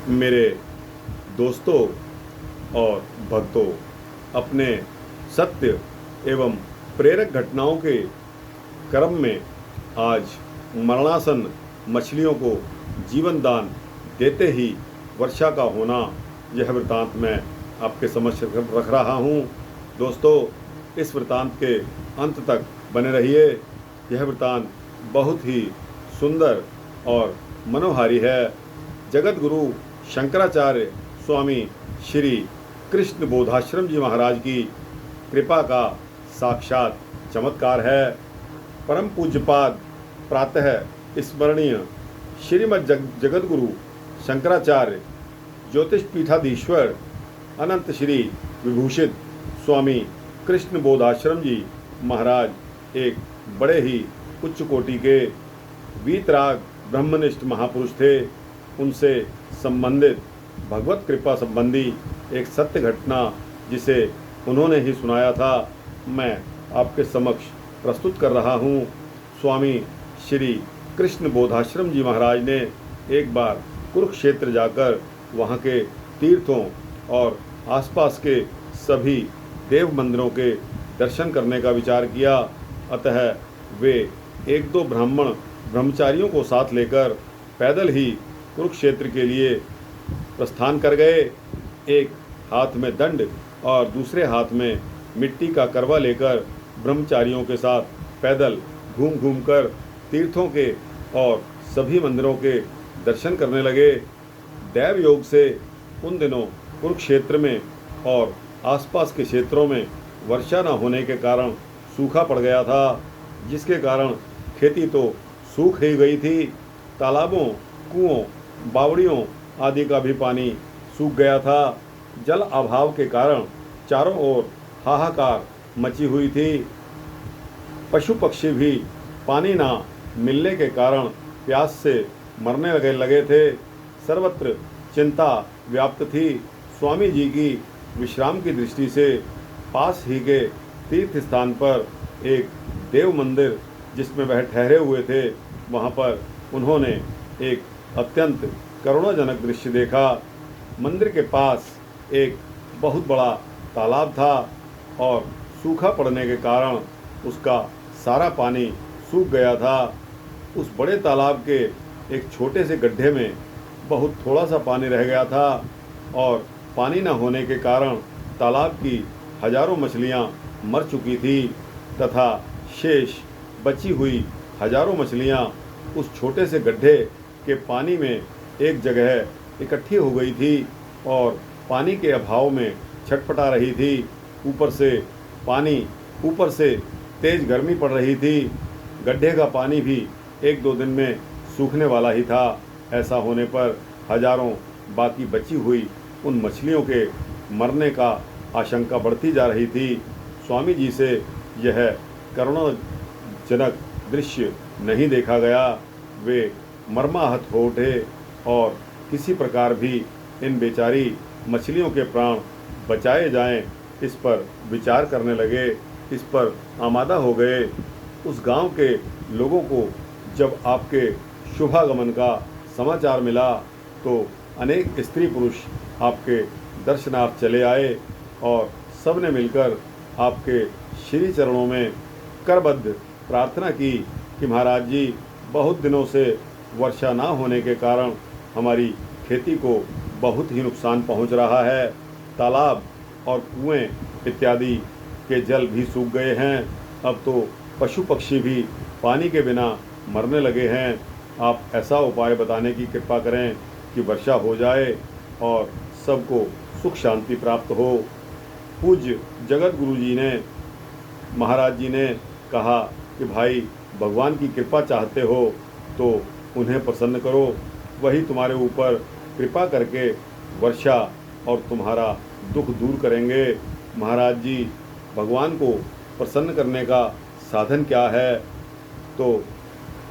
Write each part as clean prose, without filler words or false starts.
मेरे दोस्तों और भक्तों, अपने सत्य एवं प्रेरक घटनाओं के क्रम में आज मरणासन मछलियों को जीवन दान देते ही वर्षा का होना, यह वृतांत मैं आपके समक्ष रख रहा हूँ। दोस्तों, इस वृतांत के अंत तक बने रहिए। यह वृतांत बहुत ही सुंदर और मनोहारी है। जगत गुरु शंकराचार्य स्वामी श्री कृष्ण बोधाश्रम जी महाराज की कृपा का साक्षात चमत्कार है। परम पूज्यपाद प्रातः स्मरणीय श्रीमद् जगत गुरु शंकराचार्य ज्योतिष पीठाधीश्वर अनंत श्री विभूषित स्वामी कृष्ण बोधाश्रम जी महाराज एक बड़े ही उच्च कोटि के वीतराग ब्रह्मनिष्ठ महापुरुष थे। उनसे संबंधित भगवत कृपा संबंधी एक सत्य घटना, जिसे उन्होंने ही सुनाया था, मैं आपके समक्ष प्रस्तुत कर रहा हूँ। स्वामी श्री कृष्ण बोधाश्रम जी महाराज ने एक बार कुरुक्षेत्र जाकर वहाँ के तीर्थों और आसपास के सभी देव मंदिरों के दर्शन करने का विचार किया। अतः वे एक दो ब्रह्मचारियों को साथ लेकर पैदल ही कुरुक्षेत्र के लिए प्रस्थान कर गए। एक हाथ में दंड और दूसरे हाथ में मिट्टी का करवा लेकर ब्रह्मचारियों के साथ पैदल घूम घूम कर तीर्थों के और सभी मंदिरों के दर्शन करने लगे। दैव योग से उन दिनों कुरुक्षेत्र में और आसपास के क्षेत्रों में वर्षा न होने के कारण सूखा पड़ गया था, जिसके कारण खेती तो सूख ही गई थी। तालाबों, कुओं, बावड़ियों आदि का भी पानी सूख गया था। जल अभाव के कारण चारों ओर हाहाकार मची हुई थी। पशु पक्षी भी पानी ना मिलने के कारण प्यास से मरने लगे थे। सर्वत्र चिंता व्याप्त थी। स्वामी जी की विश्राम की दृष्टि से पास ही के तीर्थ स्थान पर एक देव मंदिर जिसमें वह ठहरे हुए थे, वहाँ पर उन्होंने एक अत्यंत करुणाजनक दृश्य देखा। मंदिर के पास एक बहुत बड़ा तालाब था और सूखा पड़ने के कारण उसका सारा पानी सूख गया था। उस बड़े तालाब के एक छोटे से गड्ढे में बहुत थोड़ा सा पानी रह गया था और पानी न होने के कारण तालाब की हजारों मछलियां मर चुकी थी तथा शेष बची हुई हजारों मछलियां उस छोटे से गड्ढे के पानी में एक जगह इकट्ठी हो गई थी और पानी के अभाव में छटपटा रही थी। ऊपर से तेज गर्मी पड़ रही थी। गड्ढे का पानी भी एक दो दिन में सूखने वाला ही था। ऐसा होने पर हजारों बाकी बची हुई उन मछलियों के मरने का आशंका बढ़ती जा रही थी। स्वामी जी से यह करुणाजनक दृश्य नहीं देखा गया। वे मर्माहत हो उठे और किसी प्रकार भी इन बेचारी मछलियों के प्राण बचाए जाएं, इस पर विचार करने लगे, इस पर आमादा हो गए। उस गांव के लोगों को जब आपके शुभागमन का समाचार मिला तो अनेक स्त्री पुरुष आपके दर्शनार्थ चले आए और सब ने मिलकर आपके श्री चरणों में करबद्ध प्रार्थना की कि महाराज जी, बहुत दिनों से वर्षा ना होने के कारण हमारी खेती को बहुत ही नुकसान पहुंच रहा है। तालाब और कुएं इत्यादि के जल भी सूख गए हैं। अब तो पशु पक्षी भी पानी के बिना मरने लगे हैं। आप ऐसा उपाय बताने की कृपा करें कि वर्षा हो जाए और सबको सुख शांति प्राप्त हो। पूज्य जगत गुरु जी ने, महाराज जी ने कहा कि भाई, भगवान की कृपा चाहते हो तो उन्हें प्रसन्न करो, वही तुम्हारे ऊपर कृपा करके वर्षा और तुम्हारा दुख दूर करेंगे। महाराज जी, भगवान को प्रसन्न करने का साधन क्या है? तो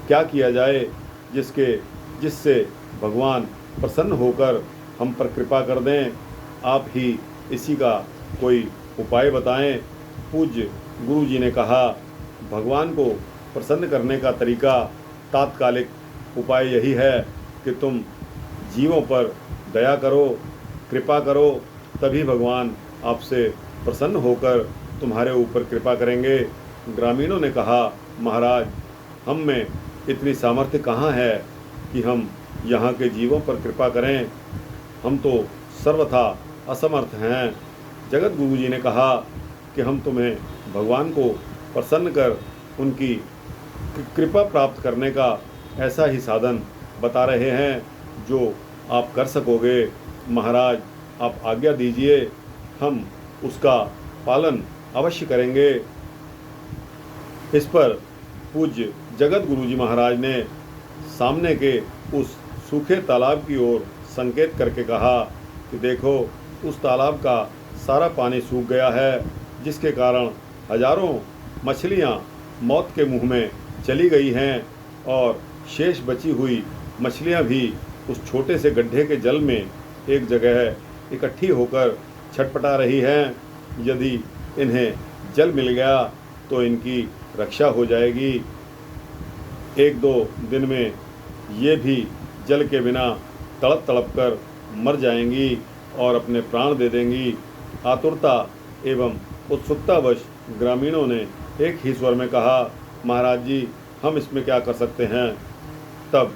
क्या किया जाए जिससे भगवान प्रसन्न होकर हम पर कृपा कर दें? आप ही इसी का कोई उपाय बताएं। पूज्य गुरु जी ने कहा, भगवान को प्रसन्न करने का तरीका, तात्कालिक उपाय यही है कि तुम जीवों पर दया करो, कृपा करो, तभी भगवान आपसे प्रसन्न होकर तुम्हारे ऊपर कृपा करेंगे। ग्रामीणों ने कहा, महाराज, हम में इतनी सामर्थ्य कहाँ है कि हम यहाँ के जीवों पर कृपा करें, हम तो सर्वथा असमर्थ हैं। जगत गुरु जी ने कहा कि हम तुम्हें भगवान को प्रसन्न कर उनकी कृपा प्राप्त करने का ऐसा ही साधन बता रहे हैं जो आप कर सकोगे। महाराज, आप आज्ञा दीजिए, हम उसका पालन अवश्य करेंगे। इस पर पूज्य जगत गुरु जी महाराज ने सामने के उस सूखे तालाब की ओर संकेत करके कहा कि देखो, उस तालाब का सारा पानी सूख गया है, जिसके कारण हजारों मछलियां मौत के मुंह में चली गई हैं और शेष बची हुई मछलियां भी उस छोटे से गड्ढे के जल में एक जगह इकट्ठी होकर छटपटा रही हैं। यदि इन्हें जल मिल गया तो इनकी रक्षा हो जाएगी। एक दो दिन में ये भी जल के बिना तड़प तड़प कर मर जाएंगी और अपने प्राण दे देंगी। आतुरता एवं उत्सुकतावश ग्रामीणों ने एक ही स्वर में कहा, महाराज जी, हम इसमें क्या कर सकते हैं। तब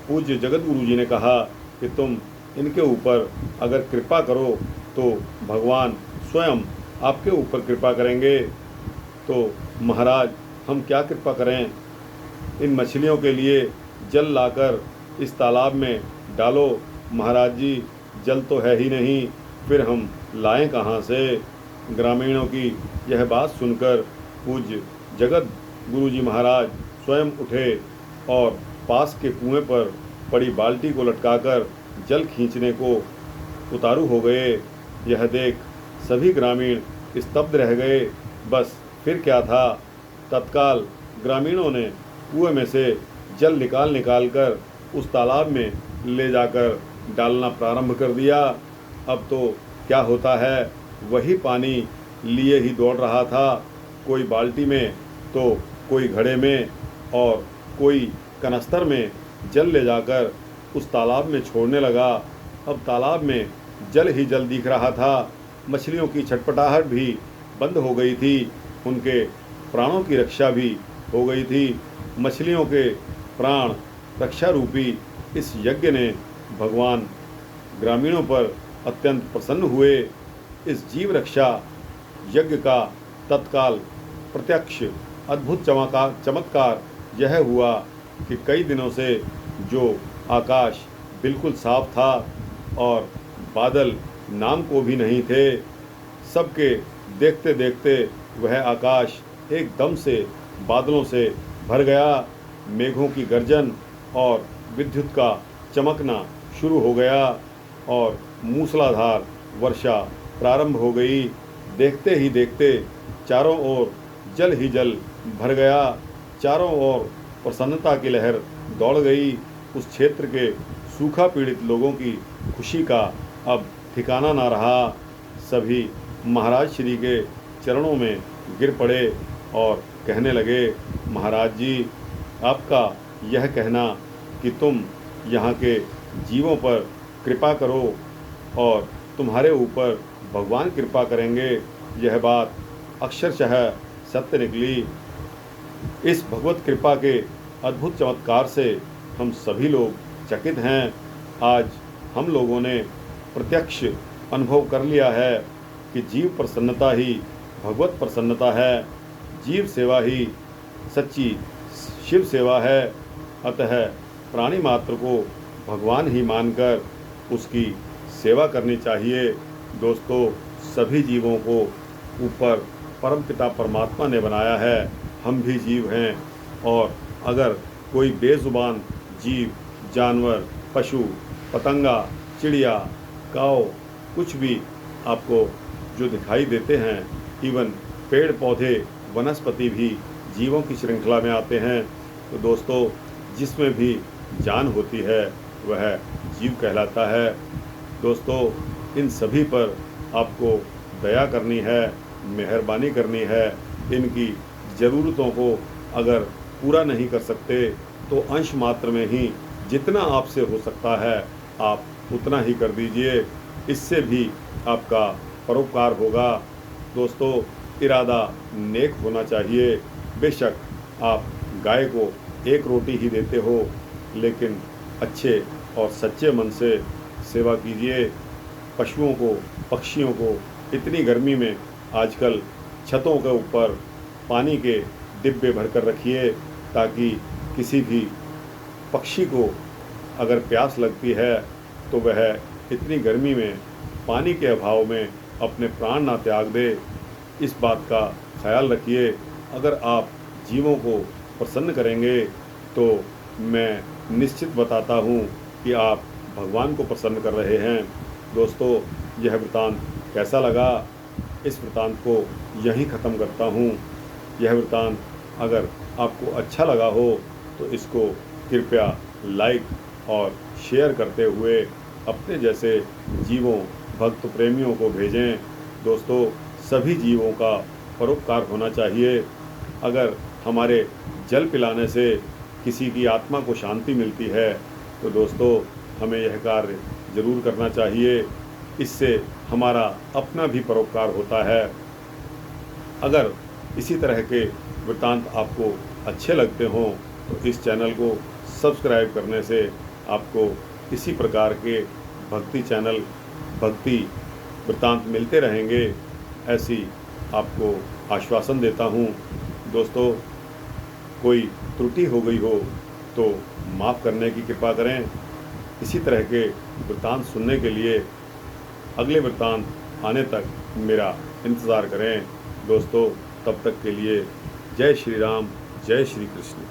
पूज्य जगत गुरु जी ने कहा कि तुम इनके ऊपर अगर कृपा करो तो भगवान स्वयं आपके ऊपर कृपा करेंगे। तो महाराज, हम क्या कृपा करें। इन मछलियों के लिए जल लाकर इस तालाब में डालो। महाराज जी, जल तो है ही नहीं, फिर हम लाएं कहाँ से। ग्रामीणों की यह बात सुनकर पूज्य जगत गुरु जी महाराज स्वयं उठे और पास के कुएं पर पड़ी बाल्टी को लटकाकर जल खींचने को उतारू हो गए। यह देख सभी ग्रामीण स्तब्ध रह गए। बस फिर क्या था, तत्काल ग्रामीणों ने कुएं में से जल निकाल कर उस तालाब में ले जाकर डालना प्रारंभ कर दिया। अब तो क्या होता है, वही पानी लिए ही दौड़ रहा था, कोई बाल्टी में तो कोई घड़े में और कोई कनस्तर में जल ले जाकर उस तालाब में छोड़ने लगा। अब तालाब में जल ही जल दिख रहा था। मछलियों की छटपटाहट भी बंद हो गई थी, उनके प्राणों की रक्षा भी हो गई थी। मछलियों के प्राण रक्षा रूपी इस यज्ञ ने भगवान ग्रामीणों पर अत्यंत प्रसन्न हुए। इस जीव रक्षा यज्ञ का तत्काल प्रत्यक्ष अद्भुत चमत्कार यह हुआ कि कई दिनों से जो आकाश बिल्कुल साफ था और बादल नाम को भी नहीं थे, सबके देखते देखते वह आकाश एकदम से बादलों से भर गया। मेघों की गर्जन और विद्युत का चमकना शुरू हो गया और मूसलाधार वर्षा प्रारंभ हो गई। देखते ही देखते चारों ओर जल ही जल भर गया। चारों ओर प्रसन्नता की लहर दौड़ गई। उस क्षेत्र के सूखा पीड़ित लोगों की खुशी का अब ठिकाना ना रहा। सभी महाराज श्री के चरणों में गिर पड़े और कहने लगे, महाराज जी, आपका यह कहना कि तुम यहाँ के जीवों पर कृपा करो और तुम्हारे ऊपर भगवान कृपा करेंगे, यह बात अक्षरशः सत्य निकली। इस भगवत कृपा के अद्भुत चमत्कार से हम सभी लोग चकित हैं। आज हम लोगों ने प्रत्यक्ष अनुभव कर लिया है कि जीव प्रसन्नता ही भगवत प्रसन्नता है, जीव सेवा ही सच्ची शिव सेवा है। अतः प्राणी मात्र को भगवान ही मानकर उसकी सेवा करनी चाहिए। दोस्तों, सभी जीवों को ऊपर परमपिता परमात्मा ने बनाया है, हम भी जीव हैं। और अगर कोई बेजुबान जीव, जानवर, पशु, पतंगा, चिड़िया, काऊ, कुछ भी आपको जो दिखाई देते हैं, इवन पेड़ पौधे, वनस्पति भी जीवों की श्रृंखला में आते हैं। तो दोस्तों, जिसमें भी जान होती है वह जीव कहलाता है। दोस्तों, इन सभी पर आपको दया करनी है, मेहरबानी करनी है। इनकी ज़रूरतों को अगर पूरा नहीं कर सकते तो अंश मात्र में ही जितना आपसे हो सकता है आप उतना ही कर दीजिए, इससे भी आपका परोपकार होगा। दोस्तों, इरादा नेक होना चाहिए। बेशक आप गाय को एक रोटी ही देते हो, लेकिन अच्छे और सच्चे मन से सेवा कीजिए। पशुओं को, पक्षियों को इतनी गर्मी में आजकल छतों के ऊपर पानी के डिब्बे भरकर रखिए, ताकि किसी भी पक्षी को अगर प्यास लगती है तो वह इतनी गर्मी में पानी के अभाव में अपने प्राण ना त्याग दे। इस बात का ख्याल रखिए। अगर आप जीवों को प्रसन्न करेंगे तो मैं निश्चित बताता हूँ कि आप भगवान को प्रसन्न कर रहे हैं। दोस्तों, यह वृतांत कैसा लगा? इस वृतांत को यहीं ख़त्म करता हूँ। यह वृतांत अगर आपको अच्छा लगा हो तो इसको कृपया लाइक और शेयर करते हुए अपने जैसे जीवों, भक्त प्रेमियों को भेजें। दोस्तों, सभी जीवों का परोपकार होना चाहिए। अगर हमारे जल पिलाने से किसी की आत्मा को शांति मिलती है तो दोस्तों हमें यह कार्य ज़रूर करना चाहिए। इससे हमारा अपना भी परोपकार होता है। अगर इसी तरह के वृत्तांत आपको अच्छे लगते हों तो इस चैनल को सब्सक्राइब करने से आपको इसी प्रकार के भक्ति चैनल, भक्ति वृत्तांत मिलते रहेंगे, ऐसी आपको आश्वासन देता हूँ। दोस्तों, कोई त्रुटि हो गई हो तो माफ़ करने की कृपा करें। इसी तरह के वृत्तांत सुनने के लिए अगले वृत्तांत आने तक मेरा इंतज़ार करें। दोस्तों, तब तक के लिए जय श्री राम, जय श्री कृष्ण।